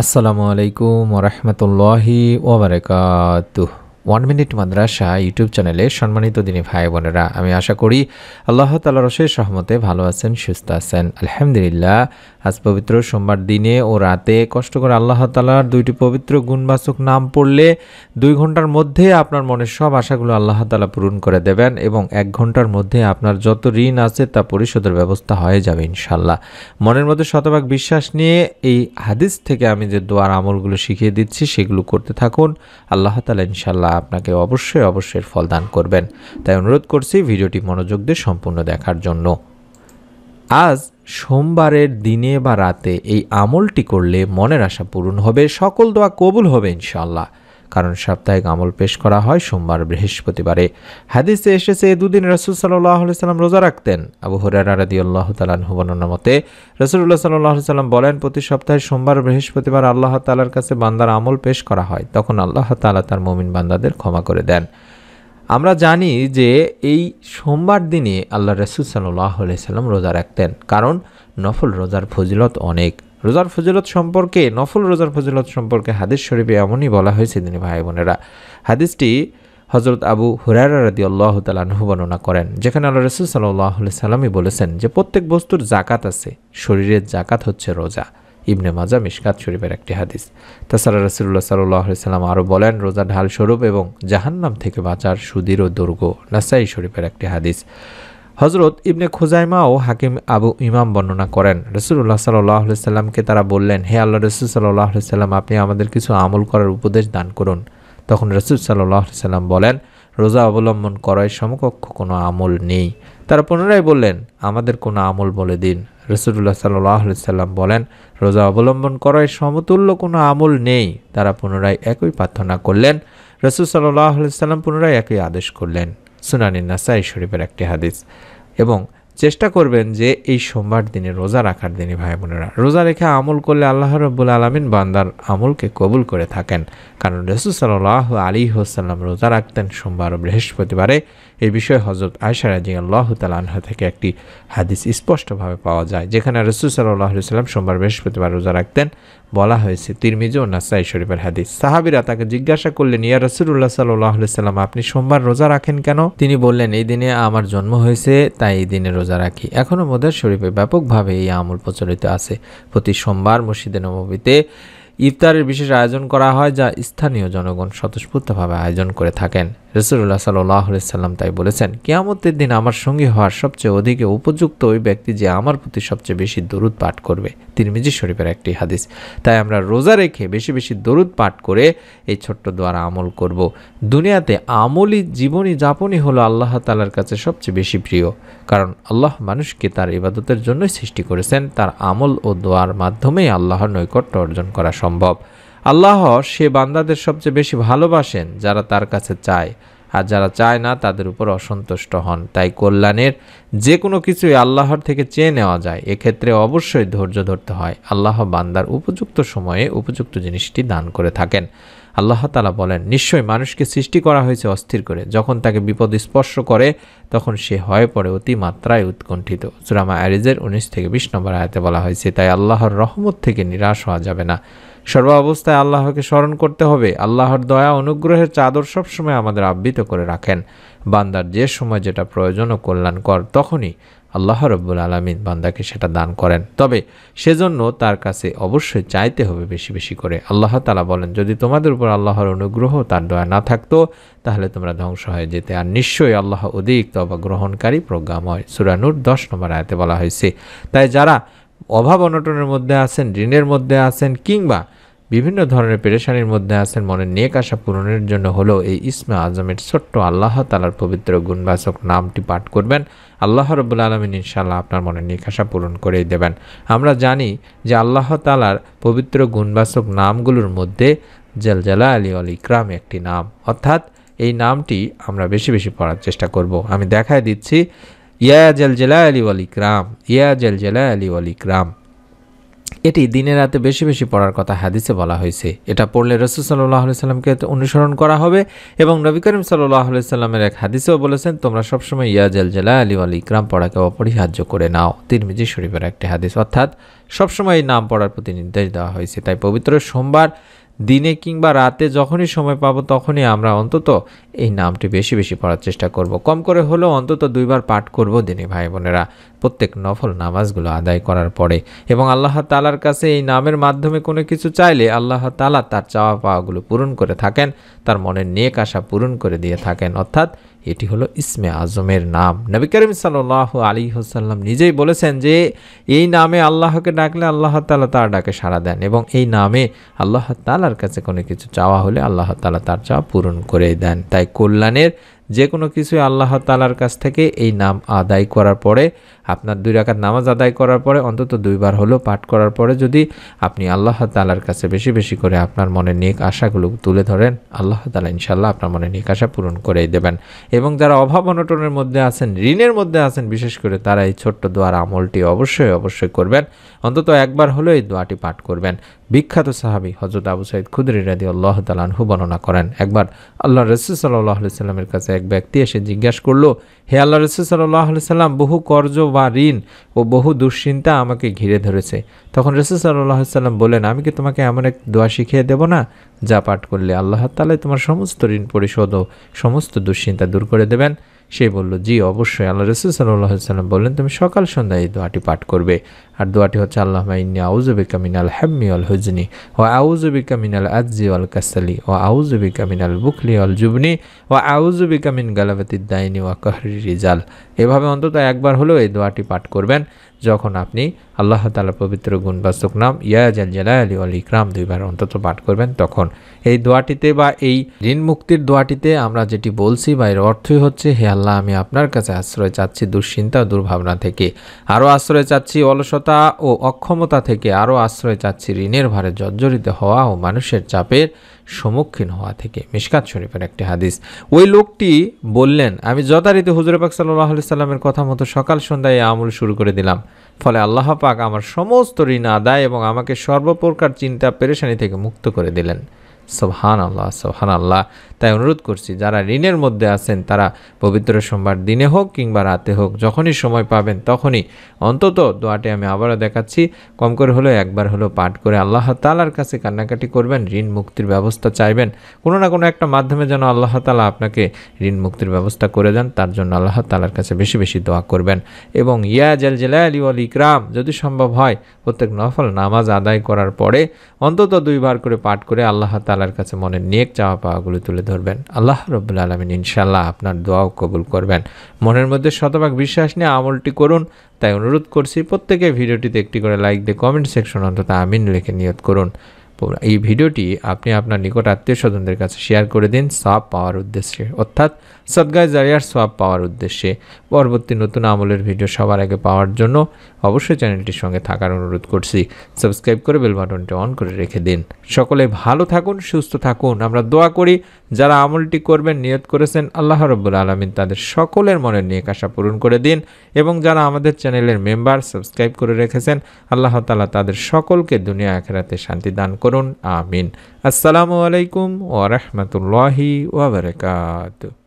আসসালামু আলাইকুম ওরহমতুল্লাহি ওবরাকাতুহ। 1 মিনিট মাদ্রাসা ইউটিউব চ্যানেলে সম্মানিত দিনী ভাই বোনেরা, আমি আশা করি আল্লাহ তাআলার অশেষ রহমতে ভালো আছেন, সুস্থ আছেন। আলহামদুলিল্লাহ। আজ পবিত্র সোমবার দিনে ও রাতে কষ্ট করে আল্লাহ তাআলার দুইটি পবিত্র গুণবাচক নাম পড়লে 2 ঘন্টার মধ্যে আপনার মনের সব আশাগুলো আল্লাহ তাআলা পূরণ করে দেবেন এবং 1 ঘন্টার মধ্যে আপনার যত ঋণ আছে তা পরিশোধের ব্যবস্থা হয়ে যাবে ইনশাল্লাহ। মনের মধ্যে শতভাগ বিশ্বাস নিয়ে এই হাদিস থেকে আমি যে দোয়ার আমলগুলো শিখিয়ে দিচ্ছি সেগুলো করতে থাকুন। আল্লাহ তাআলা ইনশাল্লাহ আপনাকে অবশ্যই ফল দান করবেন। তাই অনুরোধ করছি ভিডিওটি মনোযোগ দিয়ে সম্পূর্ণ দেখার জন্য। আজ সোমবারের দিনে বা রাতে এই আমলটি করলে মনের আশা পূরণ হবে, সকল দোয়া কবুল হবে ইনশাআল্লাহ। কারণ সাপ্তাহিক আমল পেশ করা হয় সোমবার বৃহস্পতিবারে। হাদিসে এসেছে এই দুদিন রাসূল সাল্লাল্লাহু আলাইহি সাল্লাম রোজা রাখতেন। আবু হুরায়রা রাদিয়াল্লাহু তাআলা আনহু বর্ণনা মতে রাসূলুল্লাহ সাল্লাল্লাহু আলাইহি সাল্লাম বলেন, প্রতি সপ্তাহে সোমবার বৃহস্পতিবার আল্লাহ তাআলার কাছে বান্দার আমল পেশ করা হয়, তখন আল্লাহ তাআলা তার মুমিন বান্দাদের ক্ষমা করে দেন। আমরা জানি যে এই সোমবার দিনে আল্লাহ রাসূল সাল্লাল্লাহু আলাইহি সাল্লাম রোজা রাখতেন, কারণ নফল রোজার ফজিলত অনেক। রোজার ফজিলত সম্পর্কে, নফল রোজার ফজিলত সম্পর্কে হাদিস শরীফে এমনই বলা হয়েছে দিনী ভাই বোনেরা। হাদিসটি হযরত আবু হুরায়রা রাদিয়াল্লাহু তাআলা আনহু বর্ণনা করেন, যেখানে আল্লাহ রাসূল সাল্লাল্লাহু আলাইহি সাল্লামই বলেছেন যে প্রত্যেক বস্তুর যাকাত আছে, শরীরের যাকাত হচ্ছে রোজা। ইবনে মাজাহ মিশকাত শরীফের একটি হাদিস। তাছাড়া রাসূলুল্লাহ সাল্লাল্লাহু আলাইহি সাল্লাম আরও বলেন, রোজা ঢাল স্বরূপ এবং জাহান্নাম থেকে বাঁচার সুদৃঢ় দুর্গ। নাসাই শরীফের একটি হাদিস। হযরত ইবনে খুজাইমা ও হাকিম আবু ইমাম বর্ণনা করেন, রাসূলুল্লাহ সাল্লাল্লাহু আলাইহি সাল্লামকে তারা বললেন, হে আল্লাহর রাসূল সাল্লাল্লাহু আলাইহি সাল্লাম, আপনি আমাদের কিছু আমল করার উপদেশ দান করুন। তখন রাসূল সাল্লাল্লাহু আলাইহি সাল্লাম বলেন, রোজা অবলম্বন করার সমকক্ষ কোনো আমল নেই। তারা পুনরায় বললেন, আমাদের কোনো আমল বলে দিন। রাসূলুল্লাহ সাল্লাল্লাহু আলাইহি সাল্লাম বলেন, রোজা অবলম্বন করার সমতুল্য কোনো আমল নেই। তারা পুনরায় একই প্রার্থনা করলেন। রাসূল সাল্লাল্লাহু আলাইহি সাল্লাম পুনরায় একই আদেশ করলেন। সুনানি নাসাই শরীফের একটি হাদিস। এবং চেষ্টা করবেন যে এই সোমবার দিনে রোজা রাখার দিনে ভাই বোনেরা রোজা রেখে আমল করলে আল্লাহ রাব্বুল আলামিন বান্দার আমলকে কবুল করে থাকেন। কারণ রাসূল সাল্লাল্লাহু আলাইহি ওয়াসাল্লাম রোজা রাখতেন সোমবার ও বৃহস্পতিবারে। এই বিষয়ে হযরত আয়েশা রাদিয়াল্লাহু তাআলা আনহা থেকে একটি হাদিস স্পষ্টভাবে পাওয়া যায়, যেখানে রাসূল সাল্লাল্লাহু আলাইহি ওয়াসাল্লাম সোমবার বৃহস্পতিবার রোজা রাখতেন। বলা হয়েছে তিরমিজি ও নাসাই শরীফের হাদিস। সাহাবীরা তাকে জিজ্ঞাসা করলেন, ইয়া রাসূলুল্লাহ সাল্লাল্লাহু আলাইহি ওয়াসাল্লাম, আপনি সোমবার রোজা রাখেন কেন? তিনি বললেন, এই দিনে আমার জন্ম হয়েছে, তাই এই দিনে রোজা রাখি। এখনও মুদার শরীফে ব্যাপকভাবে এই আমল প্রচলিত আছে। প্রতি সোমবার মসজিদে নববীতে ইফতারের বিশেষ আয়োজন করা হয়, যা স্থানীয় জনগণ স্বতঃস্ফূর্তভাবে আয়োজন করে থাকেন। রাসূলুল্লাহ সাল্লাল্লাহু আলাইহি সাল্লাম তাই বলেছেন, কিয়ামতের দিন আমার সঙ্গী হওয়ার সবচেয়ে অধিক উপযুক্ত ওই ব্যক্তি যে আমার প্রতি সবচেয়ে বেশি দরুদ পাঠ করবে। তিরমিজি শরীফের একটি হাদিস। তাই আমরা রোজা রেখে বেশি বেশি দরুদ পাঠ করে এই ছোট্ট দোয়ার আমল করব। দুনিয়াতে আমলি জীবনী যাপনই হলো আল্লাহ তাআলার কাছে সবচেয়ে বেশি প্রিয়। কারণ আল্লাহ মানুষকে তার ইবাদতের জন্যই সৃষ্টি করেছেন। তার আমল ও দোয়ার মাধ্যমেই আল্লাহর নৈকট্য অর্জন করা সম্ভব। আল্লাহ সে বান্দাদের সবচেয়ে বেশি ভালোবাসেন যারা তার কাছে চায়, আর যারা চায় না তাদের উপর অসন্তুষ্ট হন। তাই কল্যাণের যে কোনো কিছুই আল্লাহর থেকে চেয়ে নেওয়া যায়, এক্ষেত্রে অবশ্যই ধৈর্য ধরতে হয়। আল্লাহ বান্দার উপযুক্ত সময়ে উপযুক্ত জিনিসটি দান করে থাকেন। আল্লাহ তাআলা বলেন, নিশ্চয়ই মানুষকে সৃষ্টি করা হয়েছে অস্থির করে, যখন তাকে বিপদ স্পর্শ করে তখন সে হয়ে পড়ে অতিমাত্রায় উৎকণ্ঠিত। সূরা মাআরিজের 19 থেকে 20 নম্বর আয়াতে বলা হয়েছে। তাই আল্লাহর রহমত থেকে নিরাশ হওয়া যাবে না। সর্ব অবস্থায় আল্লাহকে স্মরণ করতে হবে। আল্লাহর দয়া অনুগ্রহের চাদর সবসময় আমাদের আবৃত করে রাখেন। বান্দার যে সময় যেটা প্রয়োজন ও কল্যাণকর, তখনই আল্লাহ রাব্বুল আলামিন বান্দাকে সেটা দান করেন। তবে সেজন্য তার কাছে অবশ্যই চাইতে হবে বেশি বেশি করে। আল্লাহ তাআলা বলেন, যদি তোমাদের উপর আল্লাহর অনুগ্রহ তার দয়া না থাকতো তাহলে তোমরা ধ্বংস হয়ে যেতে। আর নিশ্চয়ই আল্লাহ অধিক তওবা গ্রহণকারী, প্রজ্ঞাময়। সূরা নূর 10 নম্বর আয়াতে বলা হয়েছে। তাই যারা অভাব অনটনের মধ্যে আছেন, ঋণের মধ্যে আছেন, কিংবা বিভিন্ন ধরনের পেরেশানির মধ্যে আছেন, মনের নেক আশা পূরণের জন্য হলো এই ইসমে আজমের ছোট্ট আল্লাহ তাআলার পবিত্র গুণবাচক নামটি পাঠ করবেন। আল্লাহ রাব্বুল আলামিন ইনশাআল্লাহ আপনার মনের নেক আশা পূরণ করেই দেবেন। আমরা জানি যে আল্লাহ তাআলার পবিত্র গুণবাচক নামগুলোর মধ্যে জাল জালালি ওয়াল ইকরাম একটি নাম, অর্থাৎ এই নামটি আমরা বেশি বেশি পড়ার চেষ্টা করব। আমি দেখায় দিচ্ছি, ইয়া জাল জালালি ওয়াল ইকরাম, ইয়া জাল জালালি ওয়াল ইকরাম। এটি দিনে রাতে বেশি বেশি পড়ার কথা হাদিসে বলা হয়েছে। এটা পড়লে রাসূল সাল্লাল্লাহু আলাইহি সাল্লামকে অনুসরণ করা হবে এবং নবী করিম সাল্লাল্লাহু আলাইহি সাল্লামের এক হাদিসেও বলেছেন, তোমরা সবসময় ইয়া জাল জালালি ওয়াল ইকরাম পড়াকে অপরিহার্য করে নাও। তিরমিজি শরীফের একটি হাদিস। অর্থাৎ সবসময় এই নাম পড়ার প্রতি নির্দেশ দেওয়া হয়েছে। তাই পবিত্র সোমবার দিনে কিংবা রাতে যখনই সময় পাবো তখনই আমরা অন্তত এই নামটি বেশি বেশি পড়ার চেষ্টা করব। কম করে হলেও অন্তত 2 বার পাঠ করব দিনে ভাই বোনেরা, প্রত্যেক নফল নামাজগুলো আদায় করার পরে। এবং আল্লাহ তাআলার কাছে এই নামের মাধ্যমে কোনো কিছু চাইলে আল্লাহ তাআলা তার চাওয়া পাওয়াগুলো পূরণ করে থাকেন, তার মনের নেক আশা পূরণ করে দিয়ে থাকেন। অর্থাৎ এটি হলো ইসমে আজমের নাম। নবী করিম সাল্লাল্লাহু আলাইহি ওয়াসাল্লাম নিজেই বলেছেন যে এই নামে আল্লাহকে ডাকলে আল্লাহ তাআলা তার ডাকে সাড়া দেন এবং এই নামে আল্লাহ তাআলার কাছে কোনো কিছু চাওয়া হলে আল্লাহ তাআলা তার চাওয়া পূরণ করে দেন। তাই কল্যাণের যে কোনো কিছুই আল্লাহ তাআলার কাছ থেকে এই নাম আদায় করার পরে, আপনার 2 রাকাত নামাজ আদায় করার পরে অন্তত 2 বার হলেও পাঠ করার পরে যদি আপনি আল্লাহ তাআলার কাছে বেশি বেশি করে আপনার মনের নেক আশাগুলো তুলে ধরেন, আল্লাহ তাআলা ইনশাআল্লাহ আপনার মনের নেক আশা পূরণ করেই দেবেন। এবং যারা অভাব অনটনের মধ্যে আছেন, ঋণের মধ্যে আছেন বিশেষ করে, তারা এই ছোট্ট দোয়ার আমলটি অবশ্যই করবেন। অন্তত একবার হলেও এই দোয়াটি পাঠ করবেন। বিখ্যাত সাহাবী হযরত আবু সাঈদ খুদরি রাদিয়াল্লাহু তাআলা আনহু বর্ণনা করেন, একবার আল্লাহর রাসূল সাল্লাল্লাহু আলাইহি সাল্লামের কাছে এক ব্যক্তি এসে জিজ্ঞাসা করলো, হে আল্লাহর রাসূল সাল্লাল্লাহু আলাইহি সাল্লাম, বহু কর্জ বা ঋণ ও বহু দুশ্চিন্তা আমাকে ঘিরে ধরেছে। তখন রাসূল সাল্লাল্লাহু আলাইহি সাল্লাম বললেন, আমি কি তোমাকে এমন এক দোয়া শিখিয়ে দেব না, যা পাঠ করলে আল্লাহ তাআলা তোমার সমস্ত ঋণ পরিশোধ ও সমস্ত দুশ্চিন্তা দূর করে দেবেন? সে বলল, জি অবশ্যই। আল্লাহ রাসূল সাল্লাল্লাহু আলাইহি সাল্লাম বললেন, তুমি সকাল সন্ধ্যা এই দোয়াটি পাঠ করবে। আর দোয়াটি হচ্ছে, আল্লাহুম্মা ইন্নী আউযু বিকা মিনাল হাম্মি ওয়াল হুজনি ওয়া আউযু বিকা মিনাল আজজি ওয়াল কাসালি ওয়া আউযু বিকা মিনাল বুখলি ওয়াল জুবনি ওয়া আউযু বিকা মিন গালাবাতিদ দাইনি ওয়া কাহরি রিজাল। এভাবে অন্তত একবার হলেও এই দোয়াটি পাঠ করবেন যখন আপনি আল্লাহ তাআলার পবিত্র গুণবাচক নাম ইয়া জাল জালালি ওয়াল ইকরাম 2 বার অন্তত পাঠ করবেন। তখন এই দোয়াটিতে বা এই ঋণ মুক্তির দোয়াটিতে আমরা যেটি বলছি বা এর অর্থই হচ্ছে, হে আল্লাহ, আমি আপনার কাছে আশ্রয় চাচ্ছি দুশ্চিন্তা ও দুর্ভাবনা থেকে, আরও আশ্রয় চাচ্ছি অলসতা ও অক্ষমতা থেকে, আরও আশ্রয় চাচ্ছি ঋণের ভারে জর্জরিত হওয়া ও মানুষের চাপের সম্মুখীন হওয়া থেকে। মিশকাত শরীফের একটি হাদিস। ওই লোকটি বললেন, আমি যথারীতি হুজুর পাক সাল্লাল্লাহু আলাইহি সাল্লামের কথা মতো সকাল সন্ধ্যায় আমল শুরু করে দিলাম। ফলে আল্লাহ পাক আমার সমস্ত ঋণ আদায় এবং আমাকে সর্বপ্রকার চিন্তা পেরেশানি থেকে মুক্ত করে দিলেন। সুবহানাল্লাহ, সুবহানাল্লাহ। তাই অনুরোধ করছি, যারা ঋণের মধ্যে আছেন তারা পবিত্র সোমবার দিনে হোক কিংবা রাতে হোক, যখনই সময় পাবেন তখনই অন্তত দোয়াটি আমি আবারও দেখাচ্ছি, কম করে হলেও একবার হলেও পাঠ করে আল্লাহ তাআলার কাছে কান্নাকাটি করবেন, ঋণ মুক্তির ব্যবস্থা চাইবেন। কোনো না কোনো একটা মাধ্যমে যেন আল্লাহ তাআলা আপনাকে ঋণ মুক্তির ব্যবস্থা করে দেন, তার জন্য আল্লাহ তাআলার কাছে বেশি বেশি দোয়া করবেন। এবং ইয়া জাল জালালি ওয়াল ইকরাম যদি সম্ভব হয় প্রত্যেক নফল নামাজ আদায় করার পরে অন্তত 2 বার করে পাঠ করে আল্লাহ তাআলার কাছে মনের নেক চাওয়া পাওয়াগুলো তুলে ধরবেন। আল্লাহ রাব্বুল আলামিন ইনশাআল্লাহ আপনার দোয়াও কবুল করবেন। মনের মধ্যে শতভাগ বিশ্বাস নিয়ে আমলটি করুন। তাই অনুরোধ করছি, প্রত্যেকে ভিডিওটিতে একটি করে লাইক দিয়ে কমেন্ট সেকশন অন্তত আমিন লিখে নিয়ত করুন। এই ভিডিওটি আপনি আপনার নিকট আত্মীয় স্বজনদের কাছে শেয়ার করে দিন সওয়াব পাওয়ার উদ্দেশ্যে, অর্থাৎ সদকায়ে জারিয়ার সওয়াব পাওয়ার উদ্দেশ্যে। পরবর্তী নতুন আমলের ভিডিও সবার আগে পাওয়ার জন্য অবশ্যই চ্যানেলটির সঙ্গে থাকার অনুরোধ করছি। সাবস্ক্রাইব করে বেল বাটনটি অন করে রেখে দিন। সকলে ভালো থাকুন, সুস্থ থাকুন। আমরা দোয়া করি যারা আমলটি করবেন নিয়ত করেছেন, আল্লাহ রাব্বুল আলামিন তাদের সকলের মনের নেক আশা পূরণ করে দিন। এবং যারা আমাদের চ্যানেলের মেম্বার সাবস্ক্রাইব করে রেখেছেন, আল্লাহ তাআলা তাদের সকলকে দুনিয়া আখিরাতে শান্তি দান করুন। আমিন। আসসালামু আলাইকুম ওয়া রাহমাতুল্লাহি ওয়া বারাকাতুহু।